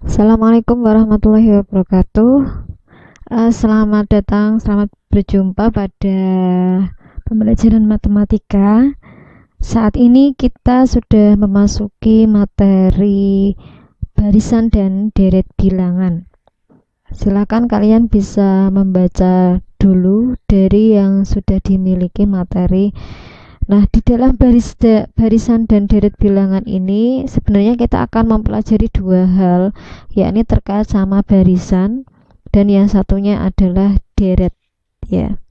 Assalamualaikum warahmatullahi wabarakatuh. Selamat datang, selamat berjumpa pada pembelajaran matematika. Saat ini kita sudah memasuki materi barisan dan deret bilangan. Silakan kalian bisa membaca dulu dari yang sudah dimiliki materi. Nah, di dalam barisan dan deret bilangan ini sebenarnya kita akan mempelajari dua hal, yakni terkait sama barisan dan yang satunya adalah deret, ya.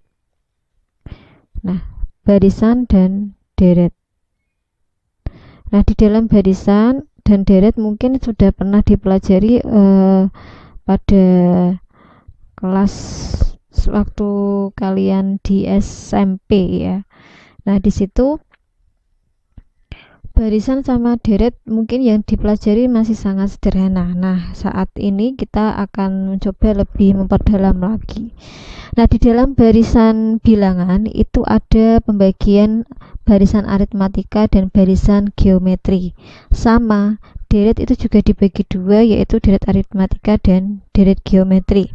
Nah, barisan dan deret. Nah, di dalam barisan dan deret mungkin sudah pernah dipelajari pada kelas waktu kalian di SMP, ya. Nah, di situ barisan sama deret mungkin yang dipelajari masih sangat sederhana. Nah, saat ini kita akan mencoba lebih memperdalam lagi. Nah, di dalam barisan bilangan itu ada pembagian barisan aritmatika dan barisan geometri. Sama, deret itu juga dibagi dua, yaitu deret aritmatika dan deret geometri.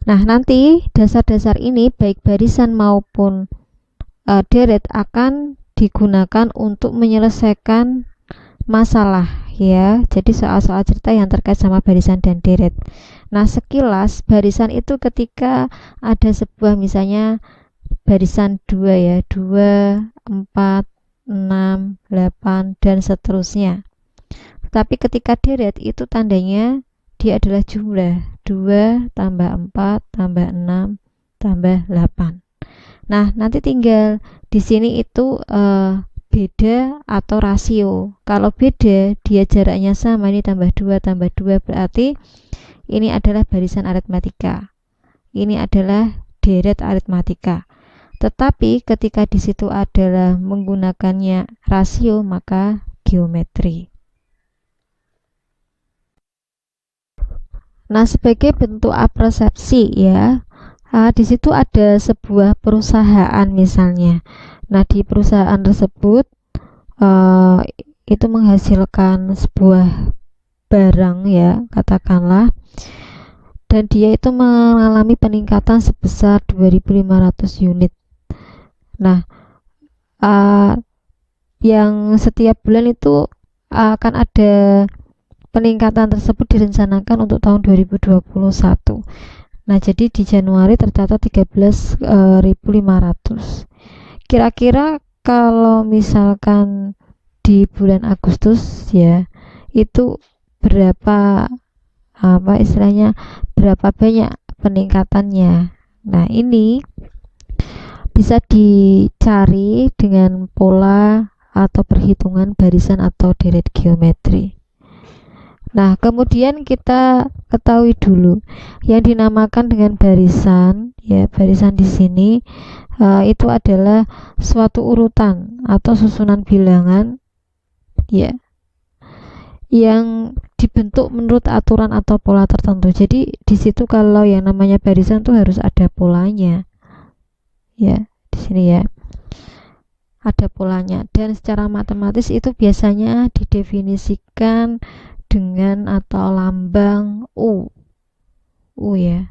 Nah, nanti dasar-dasar ini baik barisan maupun deret akan digunakan untuk menyelesaikan masalah, ya. Jadi soal-soal cerita yang terkait sama barisan dan deret. Nah, sekilas barisan itu ketika ada sebuah misalnya barisan 2, ya, 2, 4, 6, 8 dan seterusnya. Tapi ketika deret itu tandanya dia adalah jumlah 2 tambah 4 tambah 6 tambah 8. Nah, nanti tinggal di sini itu beda atau rasio. Kalau beda, dia jaraknya sama, ini tambah 2 berarti ini adalah barisan aritmatika. Ini adalah deret aritmatika. Tetapi ketika di situ adalah menggunakannya rasio, maka geometri. Nah, sebagai bentuk apresepsi, ya. Di situ ada sebuah perusahaan misalnya. Nah, di perusahaan tersebut itu menghasilkan sebuah barang, ya, katakanlah, dan dia itu mengalami peningkatan sebesar 2.500 unit. Nah, yang setiap bulan itu akan ada peningkatan tersebut direncanakan untuk tahun 2021. Nah, jadi di Januari tercatat 13.500. Kira-kira kalau misalkan di bulan Agustus, ya, itu berapa istilahnya berapa banyak peningkatannya. Nah, ini bisa dicari dengan pola atau perhitungan barisan atau deret geometri. Nah, kemudian kita ketahui dulu yang dinamakan dengan barisan, ya, barisan di sini itu adalah suatu urutan atau susunan bilangan, ya, yang dibentuk menurut aturan atau pola tertentu. Jadi di situ kalau yang namanya barisan tuh harus ada polanya, ya, di sini, ya, ada polanya. Dan secara matematis itu biasanya didefinisikan dengan atau lambang U, ya.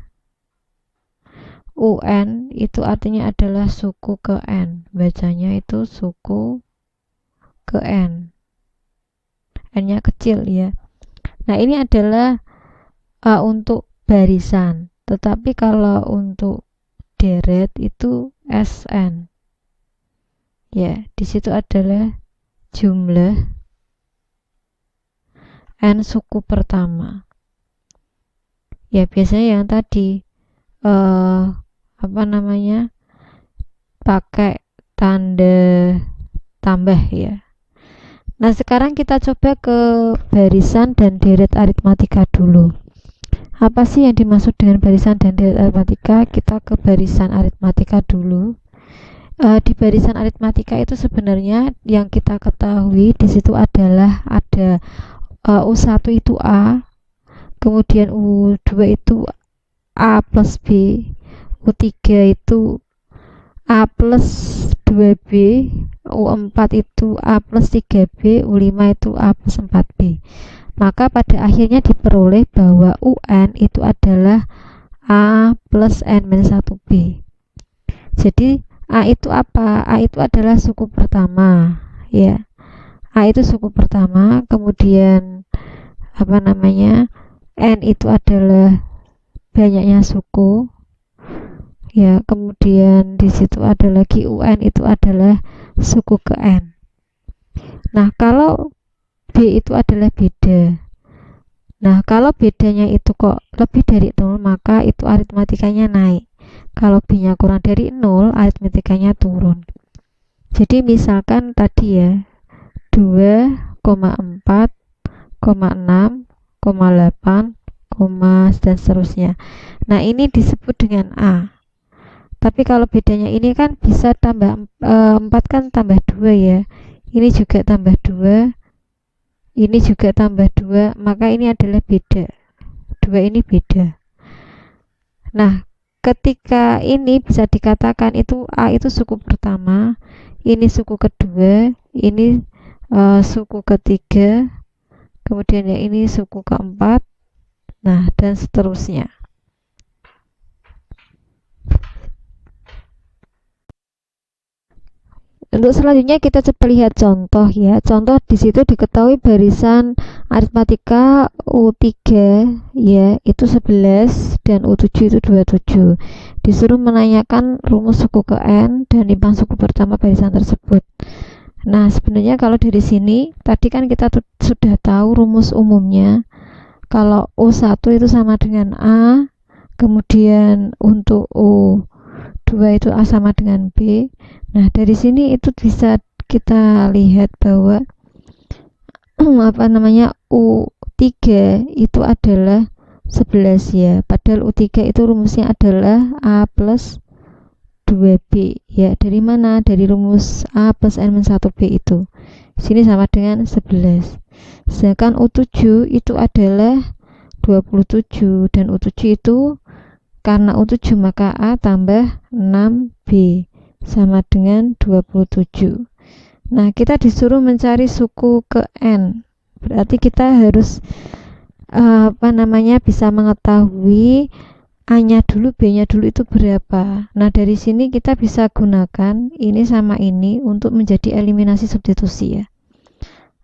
UN itu artinya adalah suku ke N, bacanya itu suku ke N, N-nya kecil, ya. Nah, ini adalah untuk barisan, tetapi kalau untuk deret itu SN, ya. Di situ adalah jumlah N suku pertama, ya. Biasanya yang tadi pakai tanda tambah, ya. Nah, sekarang kita coba ke barisan dan deret aritmatika dulu. Apa sih yang dimaksud dengan barisan dan deret aritmatika? Kita ke barisan aritmatika dulu. Di barisan aritmatika itu sebenarnya yang kita ketahui di situ adalah ada U1 itu A, kemudian U2 itu A plus B, U3 itu A plus 2B, U4 itu A plus 3B, U5 itu A plus 4B. Maka pada akhirnya diperoleh bahwa UN itu adalah A plus N-1B. Jadi A itu apa? A itu adalah suku pertama, ya. A itu suku pertama, kemudian apa namanya? N itu adalah banyaknya suku, ya. Kemudian di situ ada lagi UN itu adalah suku ke N. Nah, kalau B itu adalah beda. Nah, kalau bedanya itu kok lebih dari 0, maka itu aritmatikanya naik. Kalau B-nya kurang dari 0, aritmatikanya turun. Jadi misalkan tadi ya, 2,4, 6, 8, dan seterusnya. Nah, ini disebut dengan A. Tapi kalau bedanya ini kan bisa tambah 4 kan tambah 2 ya. Ini juga tambah 2, ini juga tambah 2, maka ini adalah beda. 2 ini beda. Nah, ketika ini bisa dikatakan itu A itu suku pertama, ini suku kedua, ini suku ketiga, kemudian yang ini suku keempat, nah dan seterusnya. Untuk selanjutnya kita coba lihat contoh ya. Contoh di situ diketahui barisan aritmatika U3 ya, itu 11 dan U7 itu 27. Disuruh menanyakan rumus suku ke N dan timbang suku pertama barisan tersebut. Nah, sebenarnya kalau dari sini tadi kan kita sudah tahu rumus umumnya. Kalau U1 itu sama dengan A, kemudian untuk U2 itu A sama dengan B. Nah, dari sini itu bisa kita lihat bahwa apa namanya U3 itu adalah 11 ya. Padahal U3 itu rumusnya adalah A plus 2B ya. Dari mana? Dari rumus A plus N-1B itu. Sini sama dengan 11. Sedangkan U7 itu adalah 27 dan U7 itu karena U7 maka A tambah 6B sama dengan 27. Nah, kita disuruh mencari suku ke N. Berarti kita harus bisa mengetahui A-nya dulu, B-nya dulu itu berapa. Nah, dari sini kita bisa gunakan ini sama ini untuk menjadi eliminasi substitusi ya.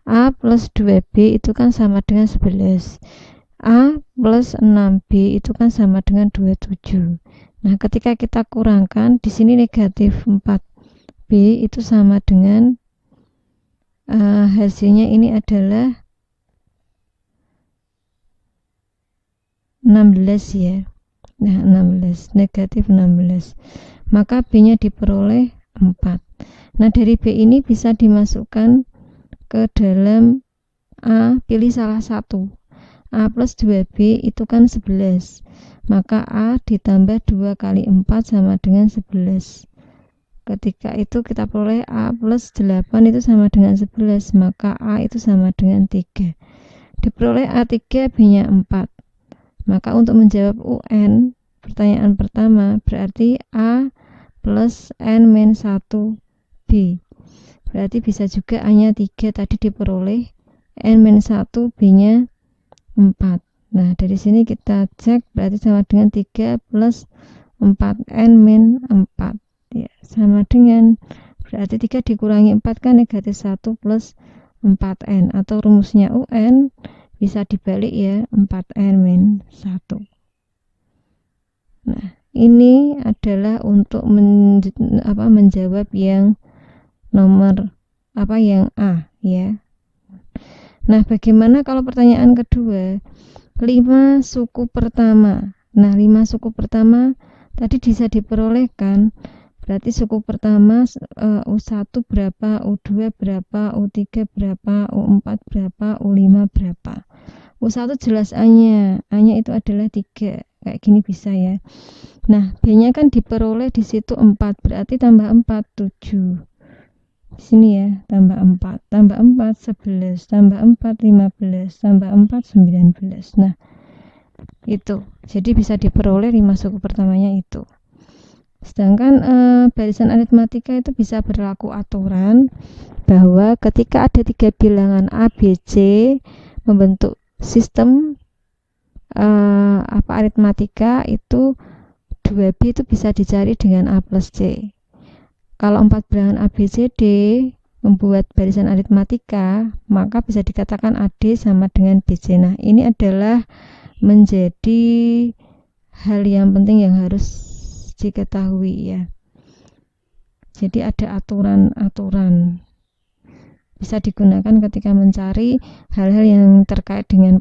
A plus 2B itu kan sama dengan 11. A plus 6B itu kan sama dengan 27. Nah, ketika kita kurangkan, di sini negatif 4B itu sama dengan hasilnya ini adalah 16 ya. Nah, 16, negatif 16. Maka B-nya diperoleh 4. Nah, dari B ini bisa dimasukkan ke dalam A, pilih salah satu. A plus 2B itu kan 11. Maka A ditambah 2 kali 4 sama dengan 11. Ketika itu kita peroleh A plus 8 itu sama dengan 11. Maka A itu sama dengan 3. Diperoleh A3, B-nya 4. Maka untuk menjawab UN, pertanyaan pertama berarti A plus N-1B. Berarti bisa juga A-nya 3 tadi diperoleh, N-1, B-nya 4. Nah, dari sini kita cek berarti sama dengan 3 plus 4N min 4 ya, sama dengan berarti 3 dikurangi 4 kan negatif 1 plus 4N, atau rumusnya UN bisa dibalik ya, 4N min 1. Nah, ini adalah untuk menjawab yang nomor yang A ya. Nah, bagaimana kalau pertanyaan kedua? 5 suku pertama. Nah, 5 suku pertama tadi bisa diperolehkan. Berarti suku pertama U1 berapa, U2 berapa, U3 berapa, U4 berapa, U5 berapa. U1 jelas A-nya itu adalah 3, kayak gini bisa ya. Nah, B-nya kan diperoleh di situ 4, berarti tambah 4, 7. Di sini ya, tambah 4, tambah 4, 11, tambah 4, 15, tambah 4, 19. Nah, itu. Jadi bisa diperoleh 5 suku pertamanya itu. Sedangkan barisan aritmatika itu bisa berlaku aturan bahwa ketika ada 3 bilangan A, B, C membentuk sistem aritmatika itu 2B itu bisa dicari dengan A plus C. Kalau 4 bilangan A, B, C, D membuat barisan aritmatika, maka bisa dikatakan AD sama dengan BC. Nah, ini adalah menjadi hal yang penting yang harus diketahui ya. Jadi ada aturan-aturan bisa digunakan ketika mencari hal-hal yang terkait dengan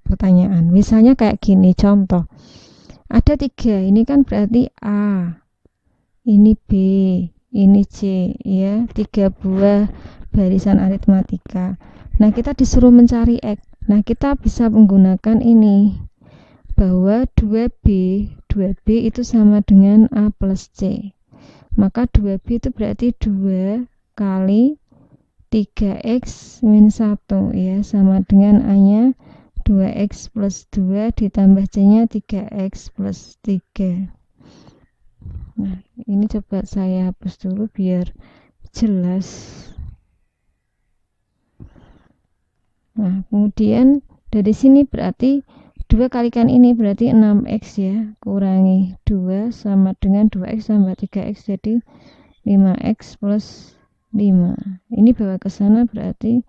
pertanyaan. Misalnya kayak gini, contoh. Ada 3, ini kan berarti A, ini B, ini C ya, 3 buah barisan aritmatika. Nah, kita disuruh mencari X. Nah, kita bisa menggunakan ini bahwa 2B itu sama dengan A plus C. Maka 2B itu berarti 2 kali 3X min 1 ya, sama dengan A-nya 2X plus 2 ditambah C-nya 3X plus 3. Nah, ini coba saya hapus dulu biar jelas. Nah, kemudian dari sini berarti 2 kalikan ini berarti 6x ya, kurangi 2 sama dengan 2x tambah 3x jadi 5x plus 5. Ini bawa ke sana berarti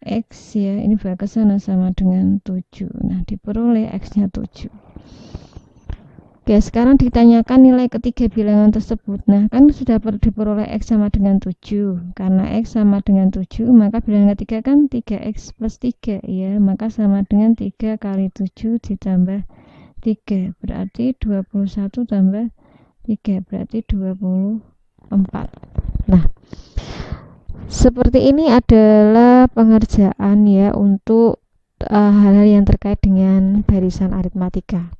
x ya, ini bawa ke sana sama dengan 7. Nah, diperoleh x-nya 7. Oke, sekarang ditanyakan nilai ketiga bilangan tersebut. Nah, kan sudah diperoleh X sama dengan 7. Karena X sama dengan 7, maka bilangan ketiga kan 3X plus 3 ya. Maka sama dengan 3 kali 7 ditambah 3. Berarti 21 tambah 3. Berarti 24. Nah, seperti ini adalah pengerjaan ya untuk hal-hal yang terkait dengan barisan aritmatika.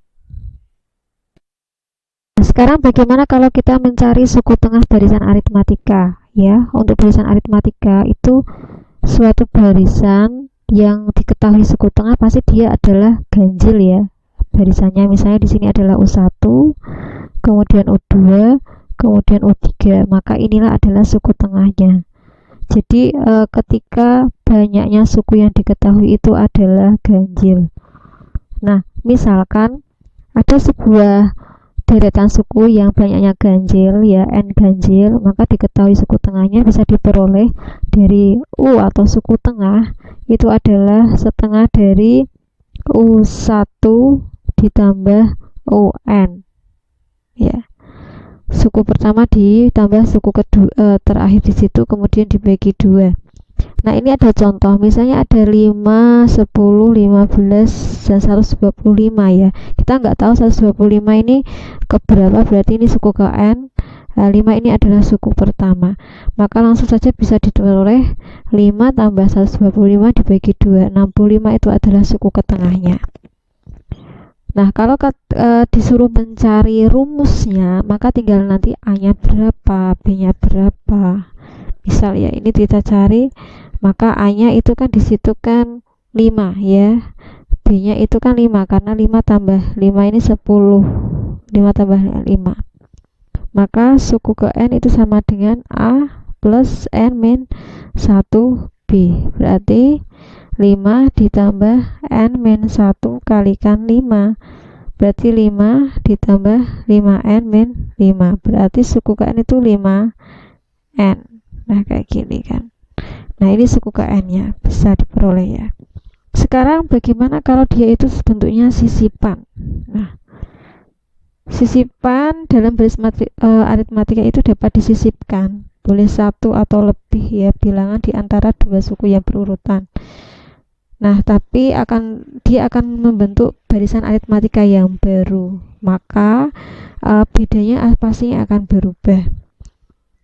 Sekarang bagaimana kalau kita mencari suku tengah barisan aritmatika ya? Untuk barisan aritmatika itu suatu barisan yang diketahui suku tengah pasti dia adalah ganjil ya. Barisannya misalnya di sini adalah U1, kemudian U2, kemudian U3, maka inilah adalah suku tengahnya. Jadi ketika banyaknya suku yang diketahui itu adalah ganjil. Nah, misalkan ada sebuah deretan suku yang banyaknya ganjil ya, n ganjil, maka diketahui suku tengahnya bisa diperoleh dari U atau suku tengah itu adalah setengah dari U1 ditambah UN ya. Suku pertama ditambah suku kedua terakhir di situ, kemudian dibagi 2. Nah, ini ada contoh, misalnya ada 5, 10, 15, dan 125 ya. Kita nggak tahu 125 ini keberapa, berarti ini suku ke N. 5 ini adalah suku pertama. Maka langsung saja bisa diperoleh 5 tambah 125 dibagi 2. 65 itu adalah suku ke tengahnya. Nah, kalau disuruh mencari rumusnya, maka tinggal nanti A-nya berapa, B-nya berapa. Misal ya, ini kita cari, maka A-nya itu kan di situ kan 5 ya. B-nya itu kan 5 karena 5 tambah 5 ini 10. 5 tambah 5. Maka suku ke N itu sama dengan A plus N min 1B. Berarti 5 ditambah N min 1 kalikan 5. Berarti 5 ditambah 5N min 5. Berarti suku ke N itu 5N. Nah, kayak gini kan. Nah, ini suku ke N-nya bisa diperoleh ya. Sekarang bagaimana kalau dia itu bentuknya sisipan? Nah, sisipan dalam baris aritmatika itu dapat disisipkan. Boleh 1 atau lebih ya bilangan di antara 2 suku yang berurutan. Nah, tapi dia akan membentuk barisan aritmatika yang baru. Maka bedanya pastinya akan berubah.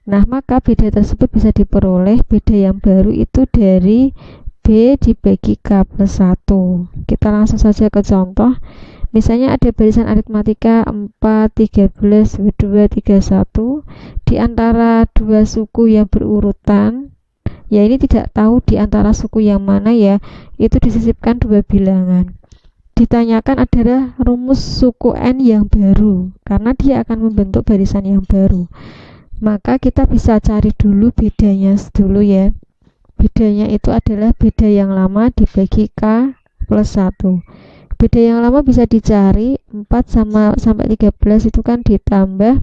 Nah, maka beda tersebut bisa diperoleh, beda yang baru itu dari B dibagi K plus 1. Kita langsung saja ke contoh. Misalnya ada barisan aritmatika 4, 13, 22, 31. Di antara dua suku yang berurutan, ya ini tidak tahu di antara suku yang mana ya, itu disisipkan dua bilangan. Ditanyakan adalah rumus suku N yang baru, karena dia akan membentuk barisan yang baru. Maka kita bisa cari dulu bedanya dulu ya. Bedanya itu adalah beda yang lama dibagi K plus 1. Beda yang lama bisa dicari, 4 sampai 13 itu kan ditambah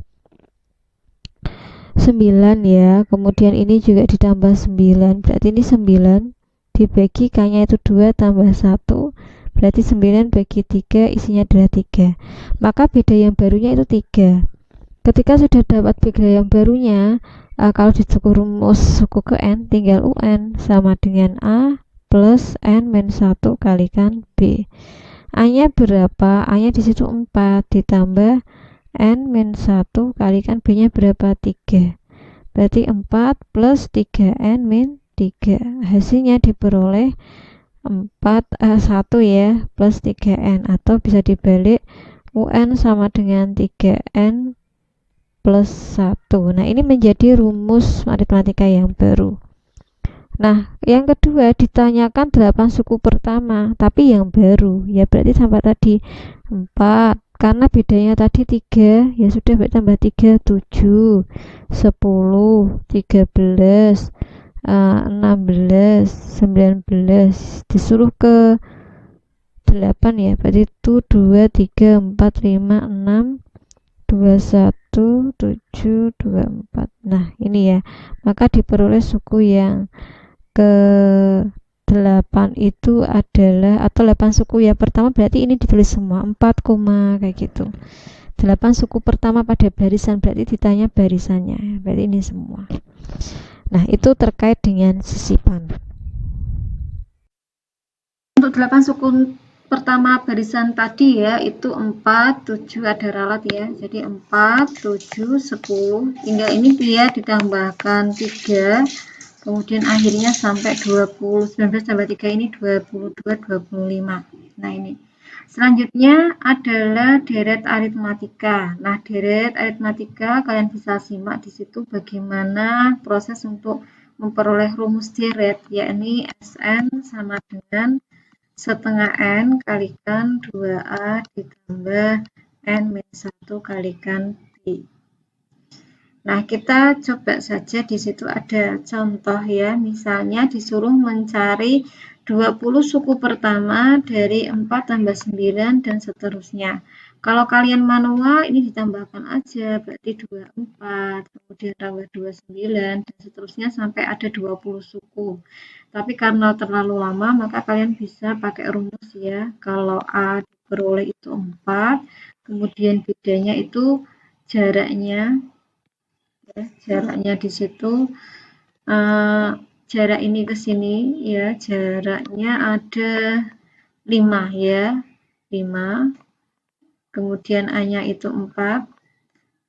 9 ya. Kemudian ini juga ditambah 9. Berarti ini 9 dibagi K-nya itu 2 tambah 1. Berarti 9 bagi 3 isinya adalah 3. Maka beda yang barunya itu 3. Ketika sudah dapat beda yang barunya, kalau disuku rumus suku ke N, tinggal UN sama dengan A plus N min 1 kalikan B. A-nya berapa? A-nya di situ 4 ditambah N min 1 kalikan B-nya berapa? 3. Berarti 4 plus 3N min 3. Hasilnya diperoleh 1 ya plus 3N, atau bisa dibalik UN sama dengan 3N plus 1. Nah, ini menjadi rumus aritmatika yang baru. Nah, yang kedua ditanyakan 8 suku pertama, tapi yang baru. Ya berarti sampai tadi 4. Karena bedanya tadi 3, ya sudah berarti tambah 3, 7, 10, 13, 16, 19. Disuruh ke 8 ya, berarti itu 2, 3, 4, 5, 6, 21, 7, 24. Nah, ini ya. Maka diperoleh suku yang ke 8 itu adalah, atau 8 suku yang pertama, berarti ini ditulis semua 4, kayak gitu. 8 suku pertama pada barisan, berarti ditanya barisannya. Berarti ini semua. Nah, itu terkait dengan sisipan. Untuk 8 suku pertama barisan tadi ya, itu 4, 7 ada ralat ya. Jadi 4, 7, 10. Tinggal ini dia ditambahkan 3. Kemudian akhirnya sampai 20, 19 tambah 3 ini 22, 25. Nah, ini. Selanjutnya adalah deret aritmatika. Nah, deret aritmatika kalian bisa simak di situ bagaimana proses untuk memperoleh rumus deret, yakni Sn sama dengan setengah N kalikan 2A ditambah N min 1 kalikan B. Nah, kita coba saja di situ ada contoh ya. Misalnya disuruh mencari 20 suku pertama dari 4 tambah 9 dan seterusnya. Kalau kalian manual ini ditambahkan aja, berarti 24, kemudian tambah 29 dan seterusnya sampai ada 20 suku. Tapi karena terlalu lama, maka kalian bisa pakai rumus ya. Kalau A diperoleh itu 4, kemudian bedanya itu jaraknya ya, jaraknya di situ jarak ini ke sini ya, jaraknya ada 5 ya, 5, kemudian A-nya itu 4.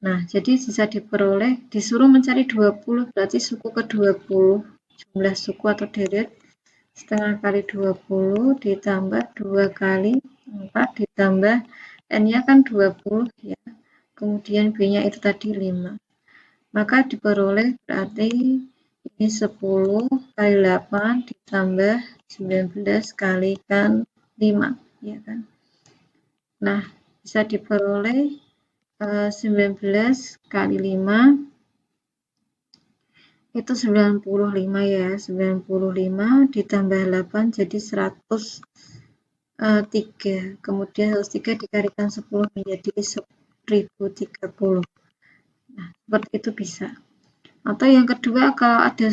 Nah, jadi bisa diperoleh, disuruh mencari 20, berarti suku ke 20, jumlah suku atau deret setengah kali 20 ditambah 2 kali 4 ditambah N-nya kan 20 ya, kemudian B-nya itu tadi 5. Maka diperoleh berarti ini 10 kali 8 ditambah 19 kalikan 5 ya kan. Nah, bisa diperoleh 19 kali 5 itu 95 ya, 95 ditambah 8 jadi 103, kemudian 103 dikalikan 10 menjadi 1030. Nah, seperti itu bisa. Atau yang kedua, kalau ada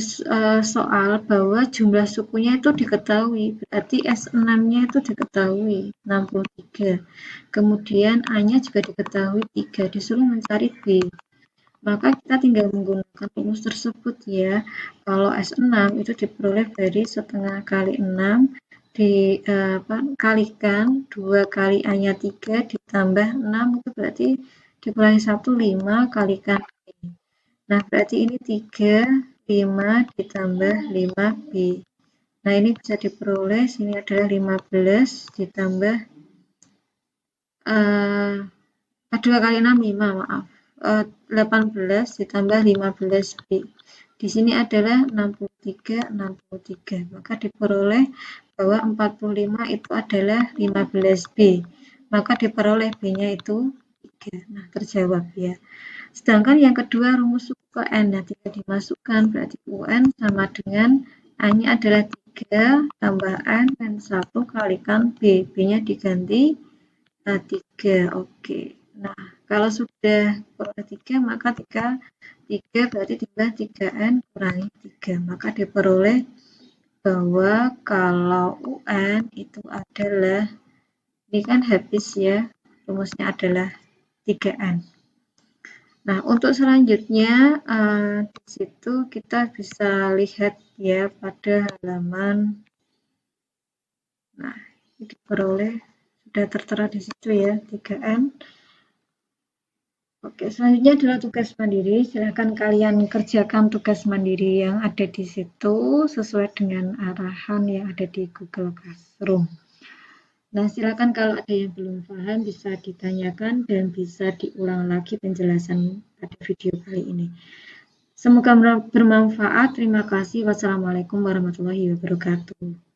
soal bahwa jumlah sukunya itu diketahui, berarti S6-nya itu diketahui 63. Kemudian A-nya juga diketahui 3, disuruh mencari B. Maka kita tinggal menggunakan rumus tersebut ya. Kalau S6 itu diperoleh dari setengah kali 6 dikalikan 2 kali A-nya 3 ditambah 6 itu berarti dikurangi 1, 5 kalikan B. Nah, berarti ini 3, 5 ditambah 5B. Nah, ini bisa diperoleh, sini adalah 15 ditambah 2 kali 6, 5, maaf. 18 ditambah 15B. Di sini adalah 63. Maka diperoleh bahwa 45 itu adalah 15B. Maka diperoleh B-nya itu 3. Nah, terjawab ya. Sedangkan yang kedua rumus suku ke N. Nah, jika dimasukkan berarti UN sama dengan A-nya adalah 3 tambah N dan 1 kalikan B. B-nya diganti 3. Oke. Nah, kalau sudah peroleh 3, maka 3 berarti tambah 3N kurangi 3. Maka diperoleh bahwa kalau UN itu adalah, ini kan habis ya, rumusnya adalah 3N. Nah, untuk selanjutnya di situ kita bisa lihat ya pada halaman, nah ini diperoleh sudah tertera di situ ya 3N. Oke, selanjutnya adalah tugas mandiri. Silakan kalian kerjakan tugas mandiri yang ada di situ sesuai dengan arahan yang ada di Google Classroom. Nah, silakan kalau ada yang belum paham bisa ditanyakan dan bisa diulang lagi penjelasan pada video kali ini. Semoga bermanfaat. Terima kasih. Wassalamualaikum warahmatullahi wabarakatuh.